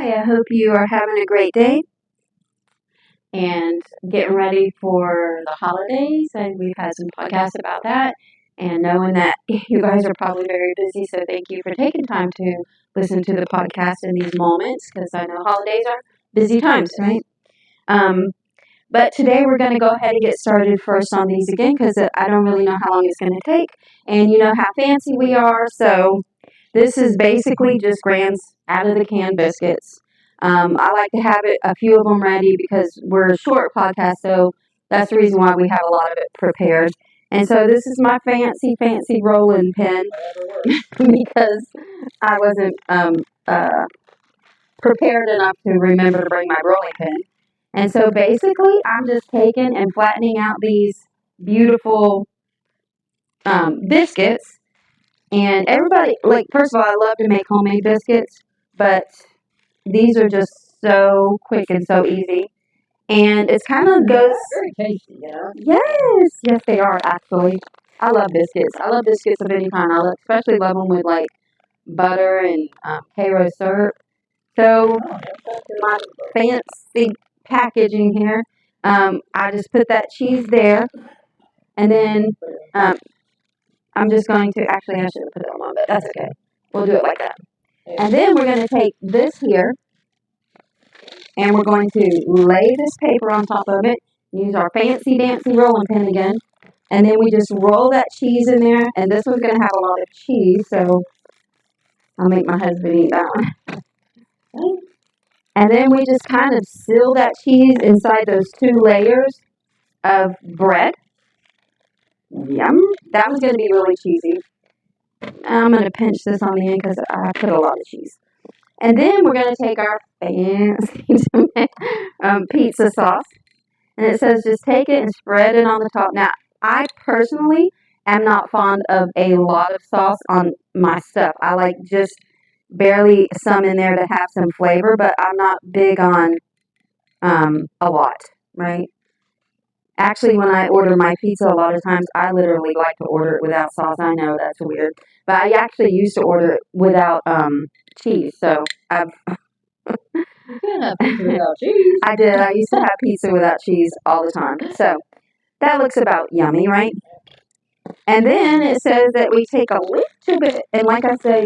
Hi, I hope you are having a great day and getting ready for the holidays. And we've had some podcasts about that. And knowing that you guys are probably very busy, so thank you for taking time to listen to the podcast in these moments because I know holidays are busy times, right? Um, but today we're going to go ahead and get started first on these again because I don't really know how long it's going to take. And you know how fancy we are, so this is basically just Grand's out of the can biscuits. I like to have a few of them ready because we're a short podcast, so that's the reason why we have a lot of it prepared. And so this is my fancy rolling pin because I wasn't prepared enough to remember to bring my rolling pin. And so basically, I'm just taking and flattening out these beautiful biscuits. And everybody, like, first of all, I love to make homemade biscuits, but these are just so quick and so easy. And it's kind of goes. Very tasty, yeah. Yes, they are actually. I love biscuits. I love biscuits of any kind. Especially love them with like butter and Karo syrup. So my fancy packaging here, I just put that cheese there, and then I'm just going to, actually I should have put it on, but that's okay. We'll do it like that. And then we're going to take this here, and we're going to lay this paper on top of it, use our fancy dancy rolling pin again, and then we just roll that cheese in there, and this one's going to have a lot of cheese, so I'll make my husband eat that one. And then we just kind of seal that cheese inside those two layers of bread. Yum. That one's going to be really cheesy. I'm going to pinch this on the end because I put a lot of cheese. And then we're going to take our fancy pizza sauce. And it says just take it and spread it on the top. Now, I personally am not fond of a lot of sauce on my stuff. I like just barely some in there to have some flavor, but I'm not big on a lot, right? Actually, when I order my pizza, a lot of times I literally like to order it without sauce. I know that's weird, but I actually used to order it without cheese. So You can't have pizza without cheese. I did. I used to have pizza without cheese all the time. So that looks about yummy, right? And then it says that we take a little bit, and like I tell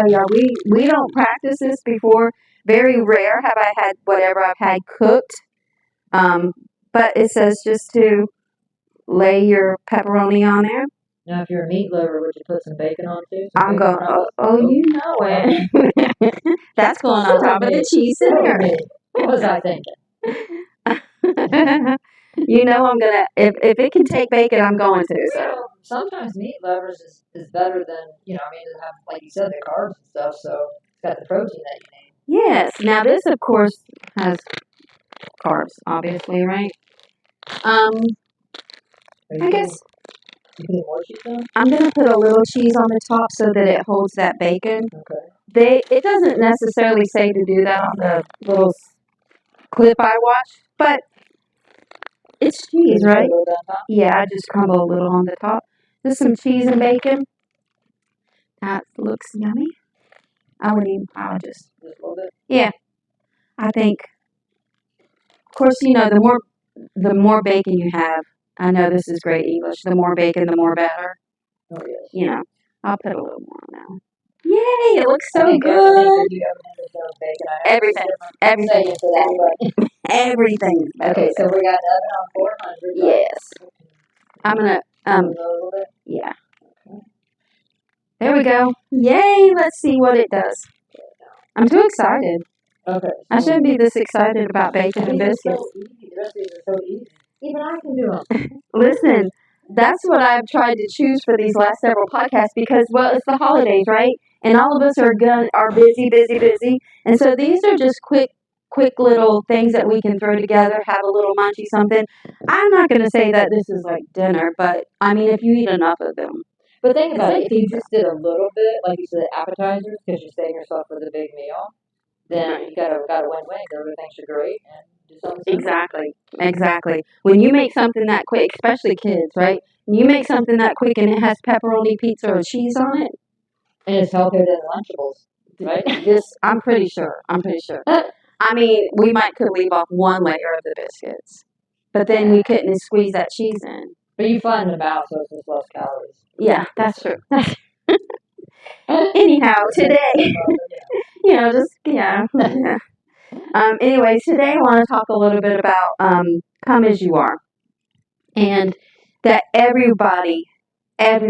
y'all, we don't practice this before. Very rare have I had whatever I've had cooked. But it says just to lay your pepperoni on there. Now, if you're a meat lover, would you put some bacon on too? I'm going, you know it. That's going on top of the cheese in there. What was I thinking? You know I'm going to, if it can take bacon, I'm going to. So. Well, sometimes meat lovers is better than, to have, like you said, the carbs and stuff, so it's got the protein that you need. Yes. Now, this, of course, has carbs, obviously, right? I guess you put more cheese on? I'm going to put a little cheese on the top so that it holds that bacon. Okay. It doesn't necessarily say to do that on the little clip I watched, but it's cheese, right? Yeah, I just crumble a little on the top. Just some cheese and bacon. That looks yummy. I would just a little bit? Yeah. I think, of course, the more bacon you have, I know this is great English, the more bacon, the more better. Oh, yes. I'll put a little more on now. Yay, it looks so good. Everything. Everything. Okay, so we got the oven on 400. Yes. I'm going to, yeah. There we go. Yay, let's see what it does. I'm too excited. Okay. I shouldn't be this excited about bacon and biscuits. The rest of these are so easy. Even I can do them. Listen, that's what I've tried to choose for these last several podcasts because, well, it's the holidays, right? And all of us are busy. And so these are just quick little things that we can throw together, have a little munchy something. I'm not going to say that this is like dinner, but I mean, if you eat enough of them. But think about it, if you just did a little bit, like you said, appetizers, because you're saving yourself for the big meal, then you got a win-win. Everything should great and do something. Exactly. When you make something that quick, especially kids, right? When you make something that quick and it has pepperoni pizza or cheese on it. And it's healthier than Lunchables. Right? Just, I'm pretty sure. I mean, we could leave off one layer of the biscuits, but then we couldn't squeeze that cheese in. But you find them out, so it's less calories. Yeah, that's true. Anyhow, today, yeah. Anyways, today I want to talk a little bit about come as you are, and that everybody is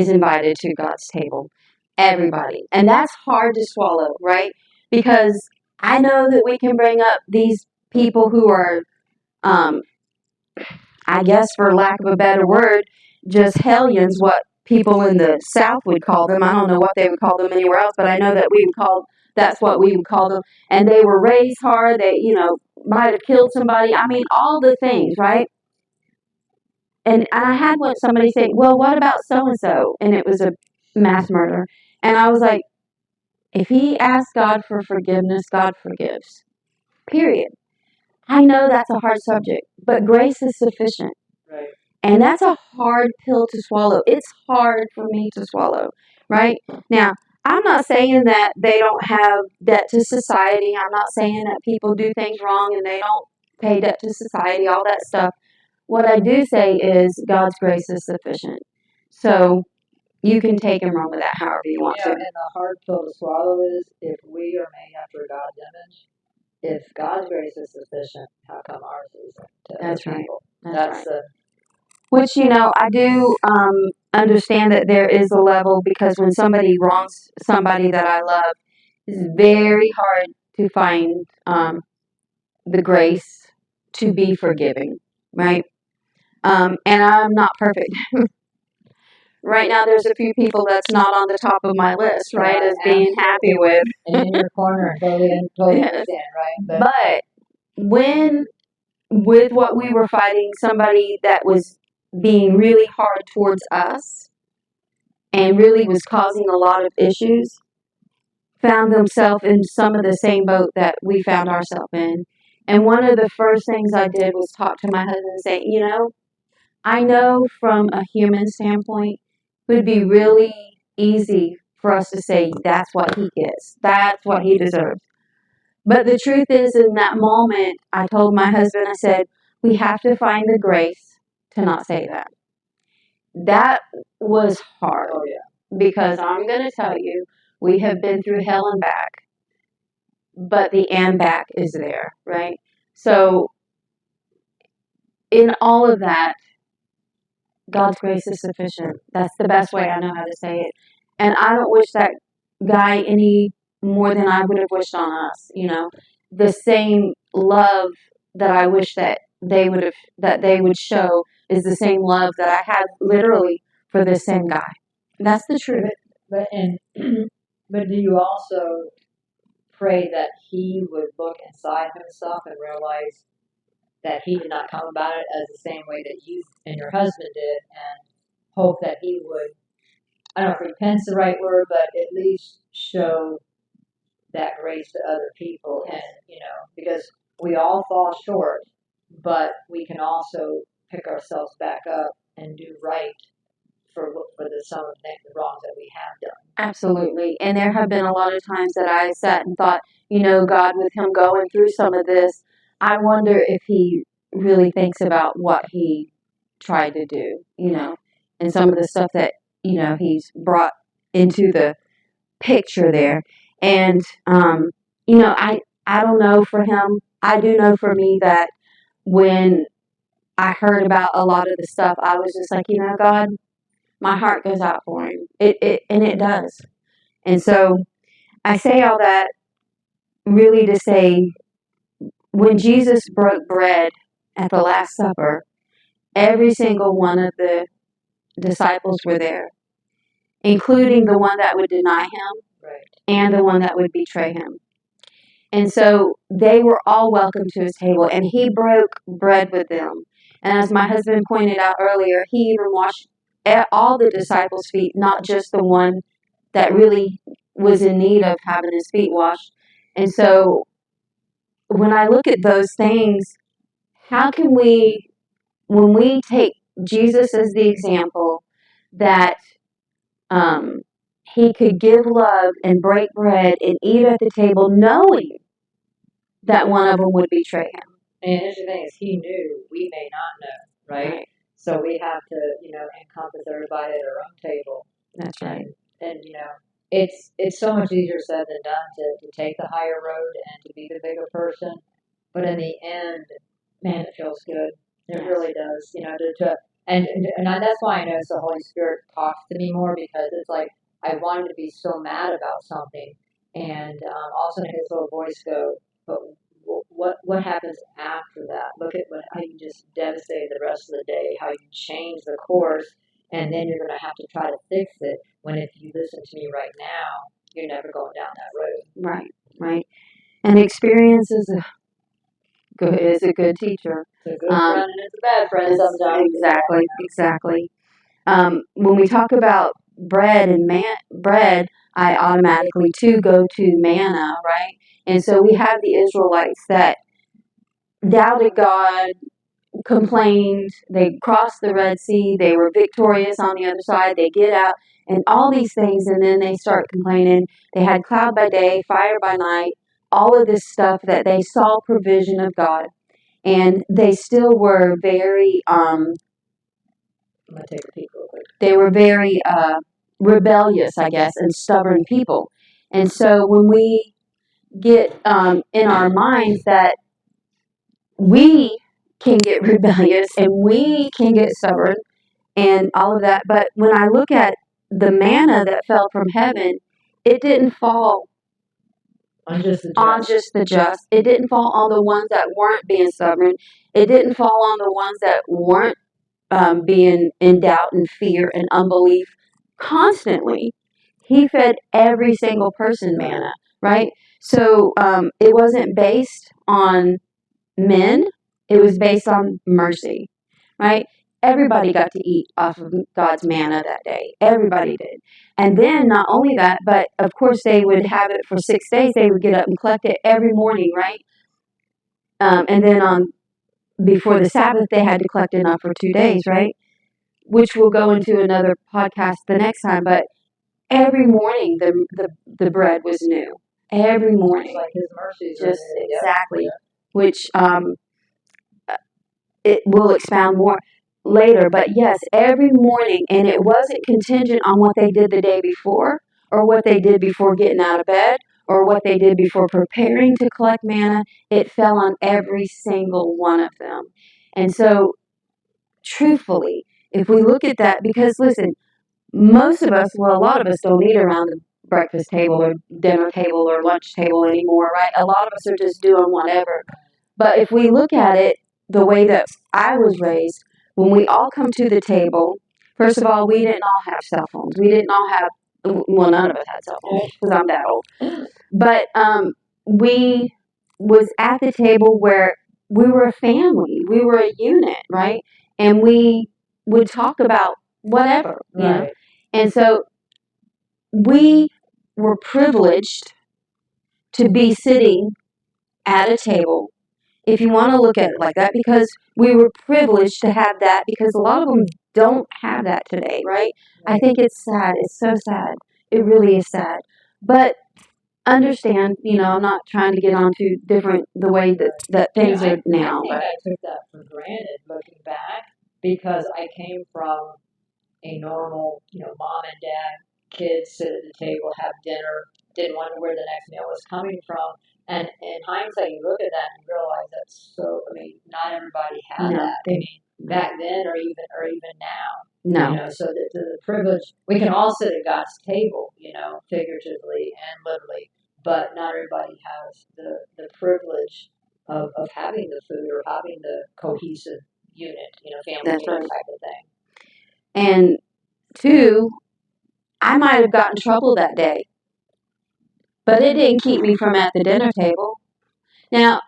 invited to God's table. Everybody. And that's hard to swallow, right? Because I know that we can bring up these people who are, I guess for lack of a better word, just hellions, what people in the South would call them. I don't know what they would call them anywhere else, but I know that that's what we would call them. And they were raised hard. They, might have killed somebody. I mean, all the things, right? And I had somebody say, well, what about so-and-so? And it was a mass murder. And I was like, if he asks God for forgiveness, God forgives. Period. I know that's a hard subject, but grace is sufficient. Right. And that's a hard pill to swallow. It's hard for me to swallow, right? Now, I'm not saying that they don't have debt to society. I'm not saying that people do things wrong and they don't pay debt to society, all that stuff. What I do say is God's grace is sufficient. So you can take and run with that however you want to. And the hard pill to swallow is if we are made after God's image, if God's grace is sufficient, how come ours isn't? That's right. That's right. Which, I do understand that there is a level, because when somebody wrongs somebody that I love, it's very hard to find the grace to be forgiving, right? And I'm not perfect. Right now, there's a few people that's not on the top of my list, right, as being happy with. And in your corner, totally understand, right? But with what we were fighting, somebody that was being really hard towards us and really was causing a lot of issues found themselves in some of the same boat that we found ourselves in. And one of the first things I did was talk to my husband and say, I know from a human standpoint, it would be really easy for us to say that's what he gets, that's what he deserves. But the truth is, in that moment, I told my husband, I said, we have to find the grace to not say that. That was hard. Oh, yeah. Because I'm going to tell you, we have been through hell and back, but the and back is there, right? So, in all of that, God's grace is sufficient. That's the best way I know how to say it. And I don't wish that guy any more than I would have wished on us, The same love that I wish that they would show is the same love that I had literally for this same guy. That's the truth. But do you also pray that he would look inside himself and realize that he did not come about it as the same way that you and your husband did, and hope that he would, I don't know if repent's the right word, but at least show that grace to other people. And, because we all fall short, but we can also pick ourselves back up and do right for some of the wrongs that we have done. Absolutely. And there have been a lot of times that I sat and thought, God, with him going through some of this, I wonder if he really thinks about what he tried to do, and some of the stuff that, he's brought into the picture there. And, I don't know for him. I do know for me that when I heard about a lot of the stuff, I was just like, God, my heart goes out for him. It does. And so I say all that really to say, when Jesus broke bread at the Last Supper, every single one of the disciples were there, including the one that would deny him, right, and the one that would betray him. And so they were all welcome to his table, and he broke bread with them. And as my husband pointed out earlier, he even washed all the disciples' feet, not just the one that really was in need of having his feet washed. And so when I look at those things, how can when we take Jesus as the example, that he could give love and break bread and eat at the table knowing that one of them would betray him. And the interesting thing is, he knew, we may not know, right? So we have to, encompass everybody at our own table. That's right. And it's so much easier said than done to take the higher road and to be the bigger person. But in the end, man, it feels good. It really does. That's why I notice the Holy Spirit talks to me more, because it's like I wanted to be so mad about something, and all of a sudden his little voice go, but what happens after that? Look at how you just devastate the rest of the day, how you change the course, and then you're going to have to try to fix it, when if you listen to me right now, you're never going down that road. Right. And experience is a good teacher. It's a good friend and it's a bad friend sometimes. Exactly. When we talk about bread and bread, I automatically too go to manna, right? And so we have the Israelites that doubted God, complained, they crossed the Red Sea, they were victorious on the other side, they get out, and all these things, and then they start complaining. They had cloud by day, fire by night, all of this stuff that they saw provision of God, and they still were very, I'm gonna take a peek real quick. They were very rebellious, I guess, and stubborn people. And so when we get in our minds that we can get rebellious and we can get stubborn and all of that, but when I look at the manna that fell from heaven, it didn't fall on just the just. It didn't fall on the ones that weren't being stubborn. It didn't fall on the ones that weren't being in doubt and fear and unbelief constantly. He fed every single person manna, right? So it wasn't based on men. It was based on mercy, right? Everybody got to eat off of God's manna that day. Everybody did. And then not only that, but of course they would have it for 6 days. They would get up and collect it every morning, right? And then before the Sabbath, they had to collect enough for 2 days, right? Which we'll go into another podcast the next time. But every morning, the bread was new. Every morning. Like his mercies. Just exactly. Which it will expound more later. But yes, every morning, and it wasn't contingent on what they did the day before, or what they did before getting out of bed, or what they did before preparing to collect manna. It fell on every single one of them. And so, truthfully, if we look at that, because listen, most of us, well, a lot of us don't eat around the breakfast table or dinner table or lunch table anymore, right? A lot of us are just doing whatever. But if we look at it the way that I was raised, when we all come to the table, first of all, we didn't all have cell phones. We didn't all have, well, none of us had cell phones because I'm that old. But we was at the table where we were a family. We were a unit, right? And we would talk about whatever, you know? And so we were privileged to be sitting at a table, if you want to look at it like that, because we were privileged to have that, because a lot of them don't have that today, right? I think it's sad. It's so sad. It really is sad. But understand, I'm not trying to get onto the way that things are now. I think I took that for granted looking back, because I came from a normal, mom and dad, kids sit at the table, have dinner, didn't wonder where the next meal was coming from. And in hindsight, you look at that and you realize not everybody had that. Back then or even now. No. So the privilege, we can all sit at God's table, figuratively and literally, but not everybody has the privilege of having the food or having the cohesive unit, family That's unit right. type of thing. And 2, I might have gotten in trouble that day, but it didn't keep me from at the dinner table. Now,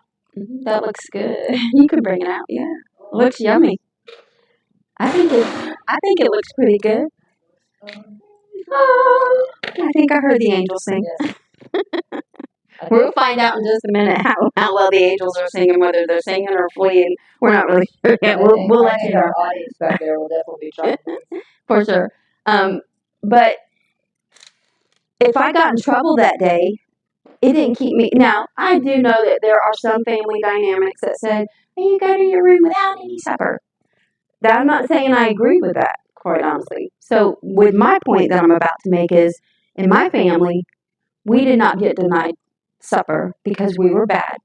that looks good. You can bring it out. Yeah, it looks yummy. I think it looks pretty good. Oh, I think I heard the angels sing. Yes. We'll find out in just a minute how well the angels are singing, whether they're singing or fleeing. We're not really sure yet. We'll let you know. Our audience back there will definitely be trying to. For sure. But if I got in trouble that day, it didn't keep me. Now, I do know that there are some family dynamics that said, hey, you go to your room without any supper. That I'm not saying I agree with that, quite honestly. So, with my point that I'm about to make is, in my family, we did not get denied supper because we were bad.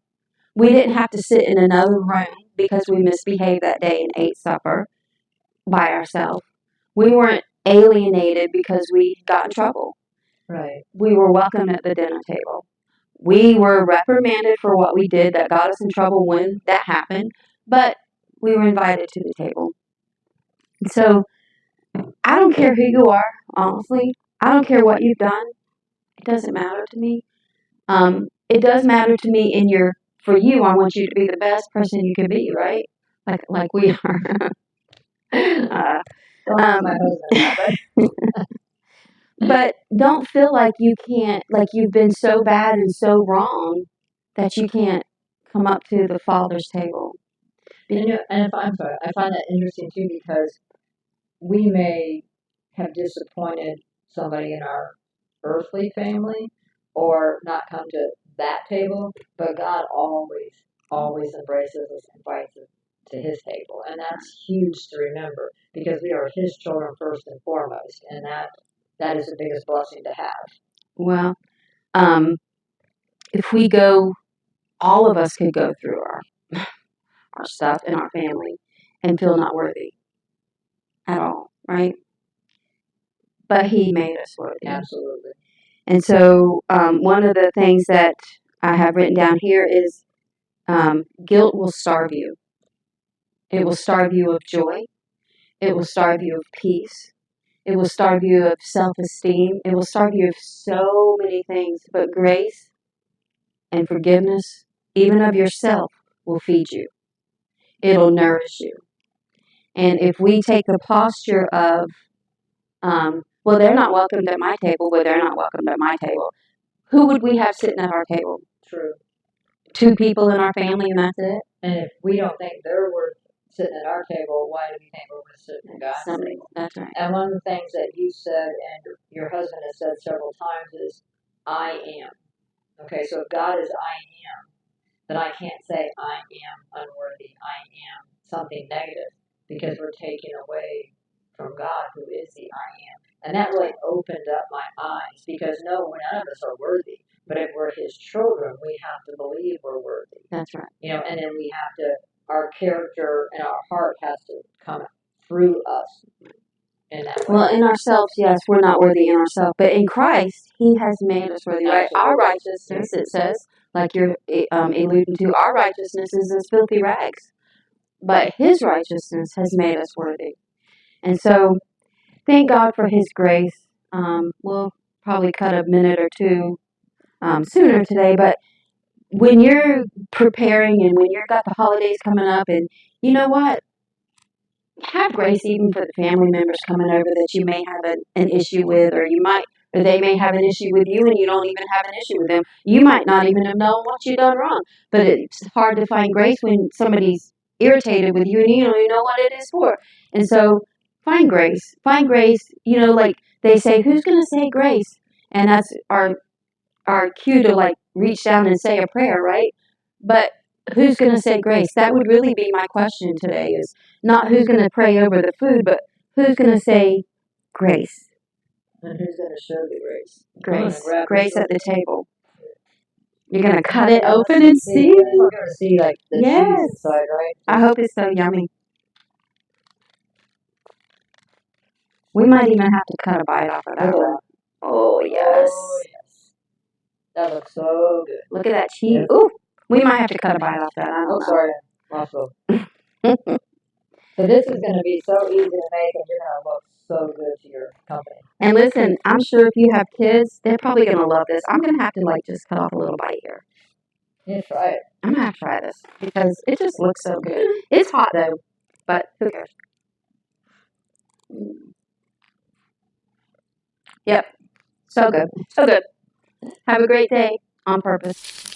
We didn't have to sit in another room because we misbehaved that day and ate supper by ourselves. We weren't alienated because we got in trouble. Right. We were welcomed at the dinner table. We were reprimanded for what we did that got us in trouble when that happened, but we were invited to the table. So I don't care who you are, honestly. I don't care what you've done. It doesn't matter to me. It does matter to me in your, for you, I want you to be the best person you can be, right? Like we are. Don't ask my husband that, but But don't feel like you can't, like you've been so bad and so wrong that you can't come up to the Father's table. and if I'm sorry, I find that interesting too because we may have disappointed somebody in our earthly family or not come to that table, but God always embraces us, invites us to His table, and that's huge to remember because we are His children first and foremost, and that is the biggest blessing to have. Well, if we go, all of us could go through our stuff in our family and feel not worthy at all, right? But He made us worthy. Absolutely. And so, one of the things that I have written down here is guilt will starve you. It will starve you of joy. It will starve you of peace. It will starve you of self esteem. It will starve you of so many things. But grace and forgiveness, even of yourself, will feed you. It'll nourish you. And if we take the posture of, well, they're not welcomed at my table, well, they're not welcomed at my table. Who would we have sitting at our table? True. 2 people in our family, and that's it. And if we don't think they're worth sitting at our table, why do we think we're worth sitting at God's Somebody, table? that's right. And one of the things that you said and your husband has said several times is, I am. Okay, so if God is I am, then I can't say I am unworthy, I am something negative, because we're taking away from God who is the I am. And that really opened up my eyes because no, none of us are worthy. But if we're His children, we have to believe we're worthy. That's right. You know, and then we have to, our character and our heart has to come through us in that way. Well, in ourselves, yes, we're not worthy in ourselves, but in Christ, He has made us worthy, right? Our righteousness, it says, like you're alluding to, our righteousness is as filthy rags, but His righteousness has made us worthy. And so, thank God for His grace. We'll probably cut a minute or two sooner today, but when you're preparing and when you've got the holidays coming up, and you know what? Have grace even for the family members coming over that you may have an issue with, or or they may have an issue with you and you don't even have an issue with them. You might not even have known what you've done wrong, but it's hard to find grace when somebody's irritated with you and you don't even know what it is for. And so find grace. Find grace, like they say, who's going to say grace? And that's our cue to like reach down and say a prayer, right? But who's going to say grace? That would really be my question today is not who's going to pray over the food, but who's going to say grace? And who's going to show the grace? Grace at the table. You're going to cut it open and see? We're going to see like the cheese inside, right? I hope it's so yummy. We might even have to cut a bite off of that one. Oh, yes. Oh, yes. That looks so good. Look at that cheese. Ooh, we might have to cut a bite off that. I don't know. Sorry. Also. So this is going to be so easy to make, and you're going to look so good to your company. And listen, I'm sure if you have kids, they're probably going to love this. I'm going to have to like just cut off a little bite here. Yeah, try it. I'm going to have to try this because it just looks so good. It's hot though, but who cares? Yep. So good. So good. Have a great day on purpose.